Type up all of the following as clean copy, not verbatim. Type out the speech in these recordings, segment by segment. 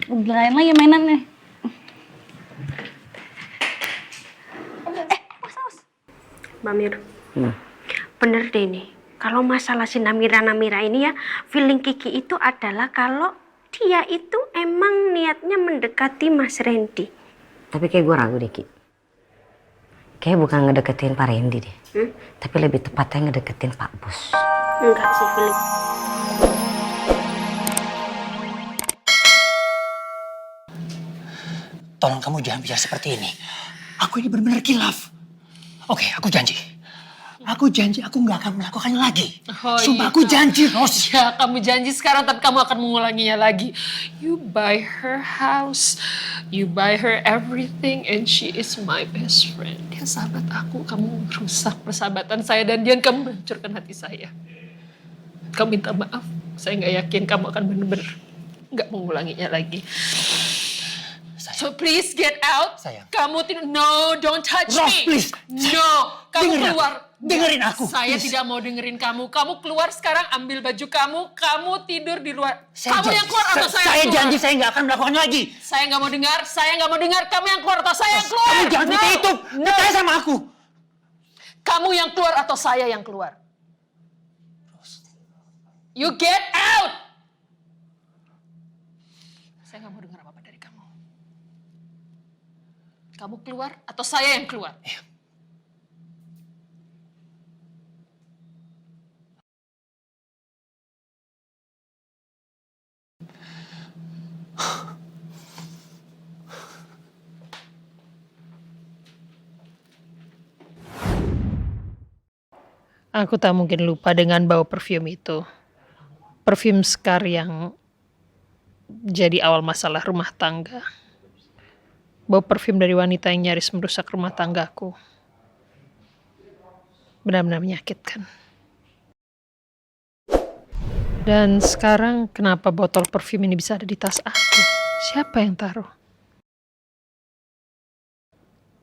Belain lagi mainannya. Mamir, bener deh nih. Kalau masalah si Namira ini ya, feeling Kiki itu adalah kalau dia itu emang niatnya mendekati Mas Randy. Tapi kayak gue ragu deh, Ki. Kayak bukan ngedeketin Pak Randy deh. Tapi lebih tepatnya ngedeketin Pak Bos. Enggak sih, feeling. Tolong kamu jangan bicara seperti ini. Aku ini benar-benar kilaf. Oke, aku janji. Aku janji aku nggak akan melakukannya lagi. Oh, Sumpah iya. aku janji, Ros. Ya, kamu janji sekarang tapi kamu akan mengulanginya lagi. You buy her house, you buy her everything and she is my best friend. Dia sahabat aku, kamu rusak persahabatan saya dan dia kamu hancurkan hati saya. Kamu minta maaf, saya nggak yakin kamu akan benar-benar nggak mengulanginya lagi. So please get out. Sayang. Kamu tidak, no, don't touch Ros, me. please. No, kamu Dengerin keluar. Dengerin aku. Saya please. tidak mau dengerin kamu. Kamu keluar sekarang, ambil baju kamu tidur di luar. Kamu yang keluar atau saya yang Saya keluar? janji saya nggak akan melakukannya lagi. Saya nggak mau dengar, saya nggak mau dengar. Kamu yang keluar atau saya yang keluar? Kamu jangan seperti itu. Percaya sama aku. Kamu yang keluar atau saya yang keluar? You get out! Saya nggak mau dengar apa-apa dari kamu. Kamu keluar atau saya yang keluar? Aku tak mungkin lupa dengan bau parfum itu. Parfum Scar yang jadi awal masalah rumah tangga. Bau parfum dari wanita yang nyaris merusak rumah tanggaku. Benar-benar menyakitkan. Dan sekarang kenapa botol parfum ini bisa ada di tas aku? Siapa yang taruh?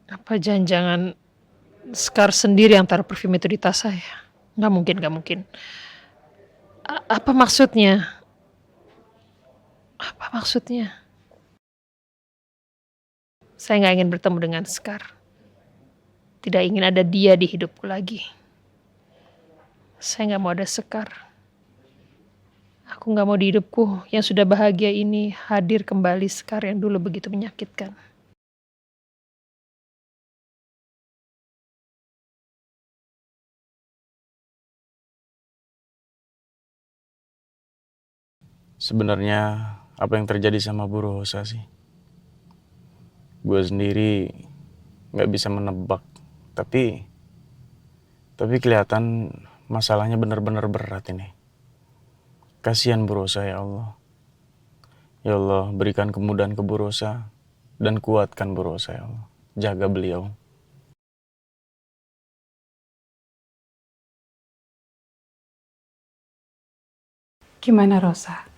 Apa jangan-jangan Scar sendiri yang taruh parfum itu di tas saya? Nggak mungkin, nggak mungkin. Apa maksudnya? Apa maksudnya? Saya nggak ingin bertemu dengan Scar. Tidak ingin ada dia di hidupku lagi. Saya nggak mau ada Scar. Aku nggak mau di hidupku yang sudah bahagia ini hadir kembali Scar yang dulu begitu menyakitkan. Sebenarnya apa yang terjadi sama Bu Rosa sih? Gue sendiri nggak bisa menebak, tapi kelihatan masalahnya benar-benar berat ini. Kasihan Bu Rosa ya Allah. Ya Allah, berikan kemudahan ke Bu Rosa dan kuatkan Bu Rosa ya Allah. Jaga beliau. Gimana Rosa?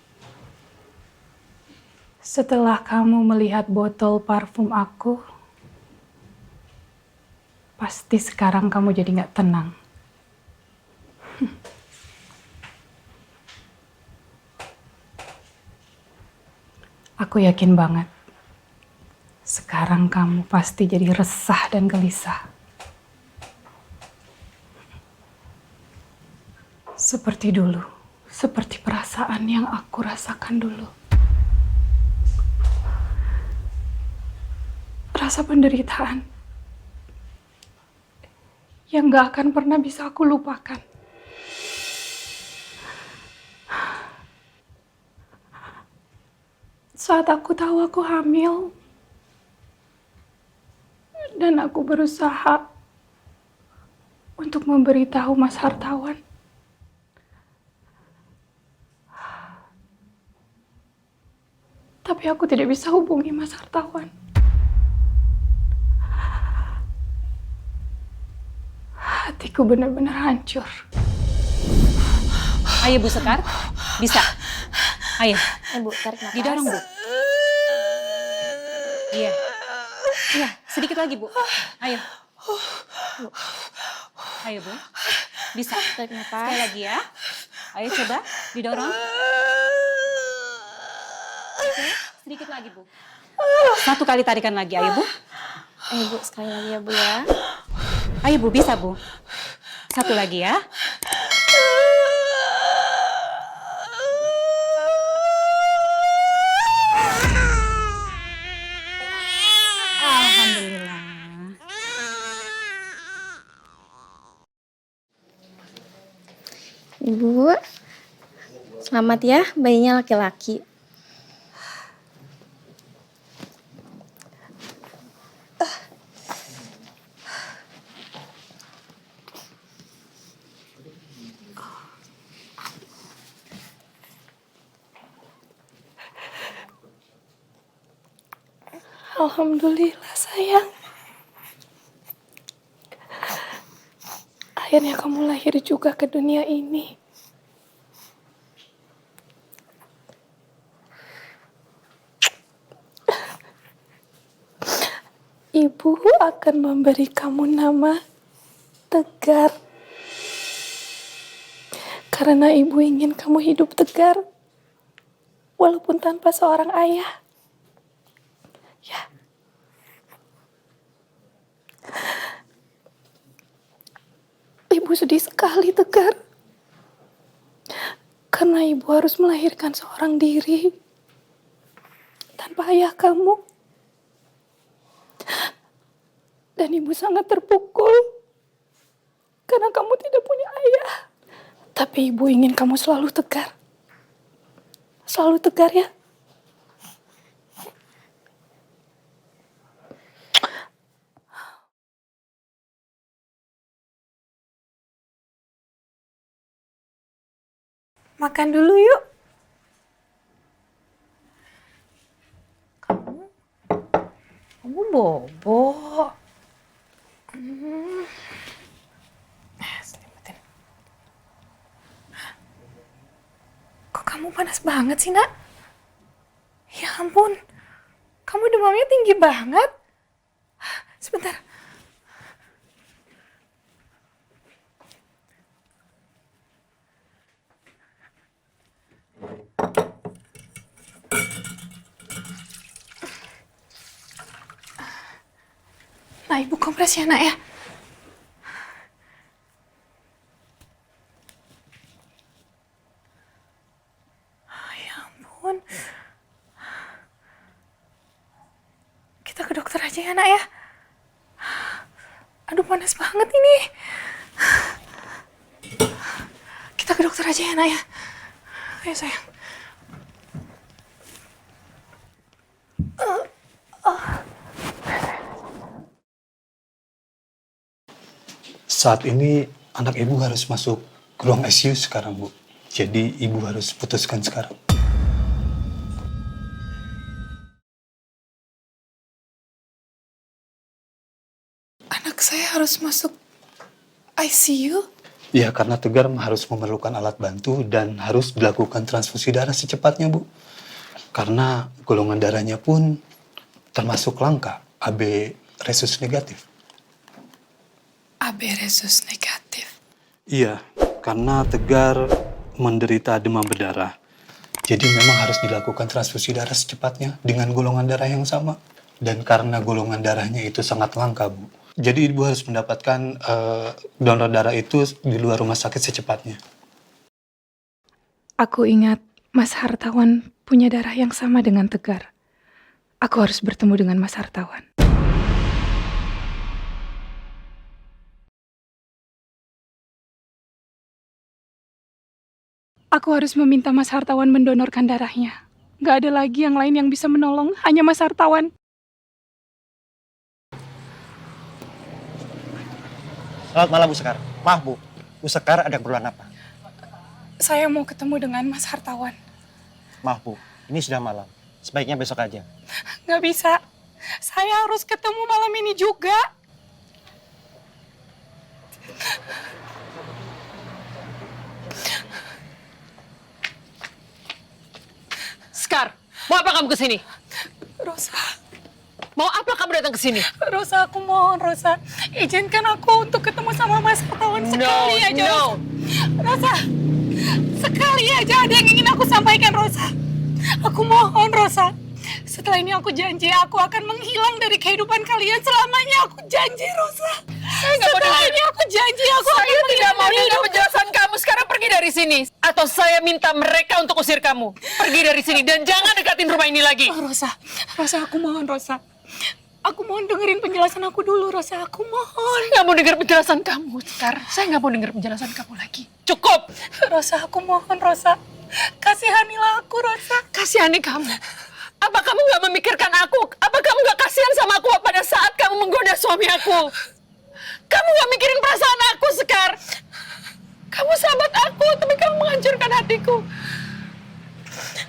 Setelah kamu melihat botol parfum aku, pasti sekarang kamu jadi gak tenang. Aku yakin banget, sekarang kamu pasti jadi resah dan gelisah. Seperti dulu, seperti perasaan yang aku rasakan dulu. Rasa penderitaan yang gak akan pernah bisa aku lupakan. Saat aku tahu aku hamil dan aku berusaha untuk memberitahu Mas Hartawan. Tapi aku tidak bisa hubungi Mas Hartawan. Hatiku benar-benar hancur. Ayo Bu Sekar, bisa. Ayo, Bu, tarik nafas. didorong Bu. Iya. Iya, sedikit lagi Bu. Ayo. Bu. Ayo Bu. Bisa. Tarik nafas. Sekali lagi ya. Ayo coba, didorong. Oke, sedikit lagi, Bu. 1 kali tarikan lagi, ayo, Bu. Ayo Bu, sekali lagi ya Bu ya. Ayo, Bu, bisa, Bu. 1 lagi ya. Alhamdulillah. Ibu, selamat ya, bayinya laki-laki. Alhamdulillah sayang. Akhirnya kamu lahir juga ke dunia ini. Ibu akan memberi kamu nama Tegar. Karena ibu ingin kamu hidup tegar. Walaupun tanpa seorang ayah. Ya. Ibu sedih sekali, Tegar. Karena ibu harus melahirkan seorang diri tanpa ayah kamu. Dan ibu sangat terpukul karena kamu tidak punya ayah. Tapi ibu ingin kamu selalu tegar. Selalu tegar ya. Makan dulu yuk. Kamu bobo. Selimutin. Kok kamu panas banget sih, Nak? Ya ampun. Kamu demamnya tinggi banget. Sebentar. Nah, ibu kompres ya, Nak ya. Ya ampun. Kita ke dokter aja ya, Nak ya. Aduh, panas banget ini. Kita ke dokter aja ya, Nak ya. Ayo sayang. Saat ini anak ibu harus masuk ke ruang ICU sekarang, Bu. Jadi ibu harus putuskan sekarang. Anak saya harus masuk ICU? Ya, karena Tegar harus memerlukan alat bantu dan harus dilakukan transfusi darah secepatnya, Bu. Karena golongan darahnya pun termasuk langka, AB resus negatif. AB resus negatif. Iya, karena Tegar menderita demam berdarah. Jadi memang harus dilakukan transfusi darah secepatnya dengan golongan darah yang sama. Dan karena golongan darahnya itu sangat langka, Bu. Jadi ibu harus mendapatkan donor darah itu di luar rumah sakit secepatnya. Aku ingat Mas Hartawan punya darah yang sama dengan Tegar. Aku harus bertemu dengan Mas Hartawan. Aku harus meminta Mas Hartawan mendonorkan darahnya. Gak ada lagi yang lain yang bisa menolong, hanya Mas Hartawan. Selamat malam, Bu Sekar. Maaf, Bu. Bu Sekar ada keperluan apa? Saya mau ketemu dengan Mas Hartawan. Maaf, Bu. Ini sudah malam. Sebaiknya besok aja. Gak bisa. Saya harus ketemu malam ini juga. Sekar, mau apa kamu kesini? Rosa, Mau apa kamu datang ke sini? Rosa, aku mohon, Rosa. Izinkan aku untuk ketemu sama Mas Hartawan sekali aja, Rosa. Rosa, sekali aja ada yang ingin aku sampaikan, Rosa. Aku mohon, Rosa. Setelah ini aku janji aku akan menghilang dari kehidupan kalian selamanya. Aku janji, Rosa. Setelah ini aku janji aku akan Saya tidak menghilang mau dari dengar hidup. penjelasan kamu. Sekarang pergi dari sini. Atau saya minta mereka untuk usir kamu. Pergi dari sini dan jangan dekatin rumah ini lagi. Oh, Rosa, aku mohon, Rosa. Aku mohon dengerin penjelasan aku dulu, Rosa. Aku mohon. Saya nggak mau dengar penjelasan kamu, Sekar. Saya nggak mau dengar penjelasan kamu lagi. Cukup. Rosa, aku mohon, Rosa. Kasihanilah aku, Rosa. Kasihani kamu. Apa kamu nggak memikirkan aku? Apa kamu nggak kasihan sama aku pada saat kamu menggoda suami aku? Kamu nggak mikirin perasaan aku, Sekar. Kamu sahabat aku, tapi kamu menghancurkan hatiku.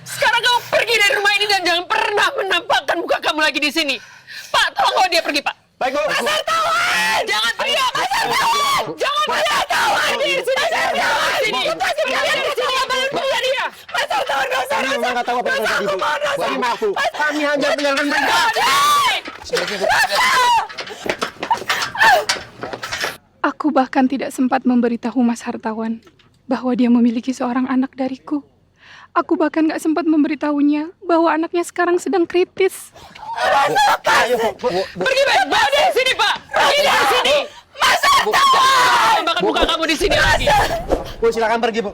Sekarang kamu pergi dari rumah ini dan jangan pernah menampakkan muka kamu lagi di sini. Pak, tolong bawa dia pergi, Pak. Baik, Bu. Pasar Tawar! Jangan teriak, Pasar Tawar! Jangan teriak, Tawar! Di sini, Pasar Tawar! Sini, lepasin kalian di sini, ngapain punya dia? Pasar Tawar, nggak usah, Kami memang nggak tahu apa yang terjadi, Bu. Kami maaf, Bu. Kami hanya menjalankan perintah. Aku bahkan tidak sempat memberitahu Mas Hartawan bahwa dia memiliki seorang anak dariku. Aku bahkan gak sempat memberitahunya bahwa anaknya sekarang sedang kritis. Ayo, Bu. Pergi, Pak! Bawa dia di sini, Pak! Pergi dari sini! Pasar Tawar! Bahkan muka kamu di sini lagi. Bu, silakan pergi, Bu.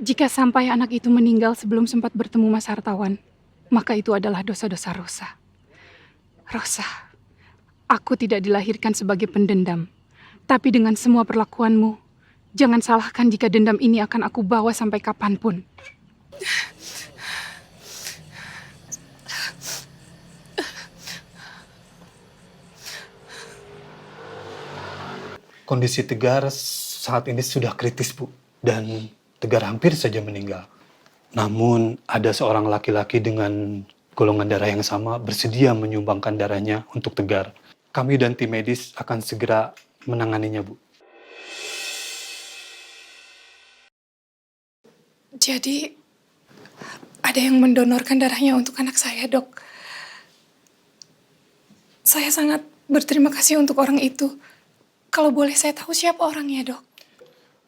Jika sampai anak itu meninggal sebelum sempat bertemu Mas Hartawan, maka itu adalah dosa-dosa Rosa. Rosa, aku tidak dilahirkan sebagai pendendam. Tapi dengan semua perlakuanmu, jangan salahkan jika dendam ini akan aku bawa sampai kapanpun. Kondisi Tegar saat ini sudah kritis, Bu. Dan Tegar hampir saja meninggal. Namun ada seorang laki-laki dengan golongan darah yang sama bersedia menyumbangkan darahnya untuk Tegar. Kami dan tim medis akan segera menanganinya, Bu. Jadi, ada yang mendonorkan darahnya untuk anak saya, Dok. Saya sangat berterima kasih untuk orang itu. Kalau boleh saya tahu siapa orangnya, Dok?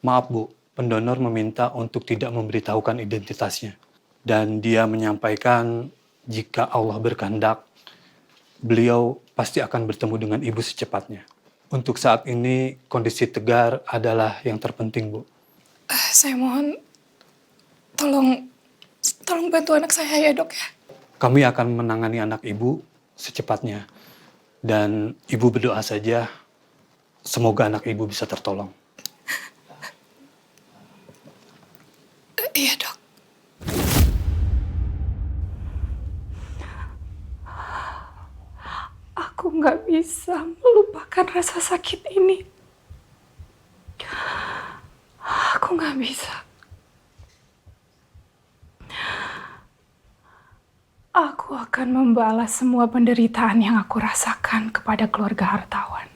Maaf, Bu. Pendonor meminta untuk tidak memberitahukan identitasnya. Dan dia menyampaikan jika Allah berkehendak, beliau pasti akan bertemu dengan ibu secepatnya. Untuk saat ini, kondisi Tegar adalah yang terpenting, Bu. Saya mohon, tolong bantu anak saya ya, Dok ya. Kami akan menangani anak ibu secepatnya. Dan ibu berdoa saja, semoga anak ibu bisa tertolong. Iya, Dok. Aku nggak bisa melupakan rasa sakit ini. Aku nggak bisa. Aku akan membalas semua penderitaan yang aku rasakan kepada keluarga Hartawan.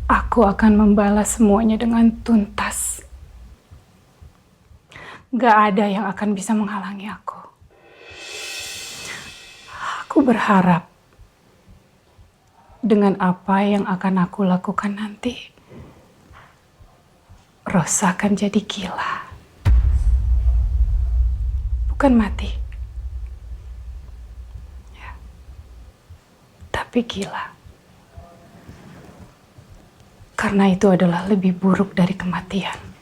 Aku akan membalas semuanya dengan tuntas. Gak ada yang akan bisa menghalangi aku. Aku berharap dengan apa yang akan aku lakukan nanti, Rosa akan jadi gila. Bukan mati. Ya. Tapi gila. Karena itu adalah lebih buruk dari kematian.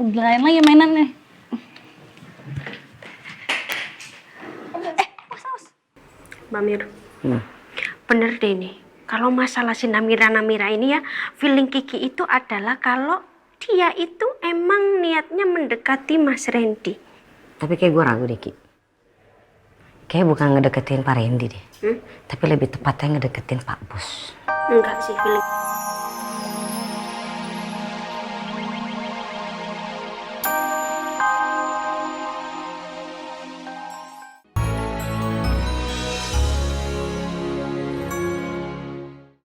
Giliran lagi mainannya. Mbak Mir, bener deh nih. Kalau masalah si Namira ini ya, feeling Kiki itu adalah kalau dia itu emang niatnya mendekati Mas Randy. Tapi kayak gue ragu deh, Ki. Kayak bukan ngedeketin Pak Randy deh. Tapi lebih tepatnya ngedeketin Pak Bos. Enggak sih, feeling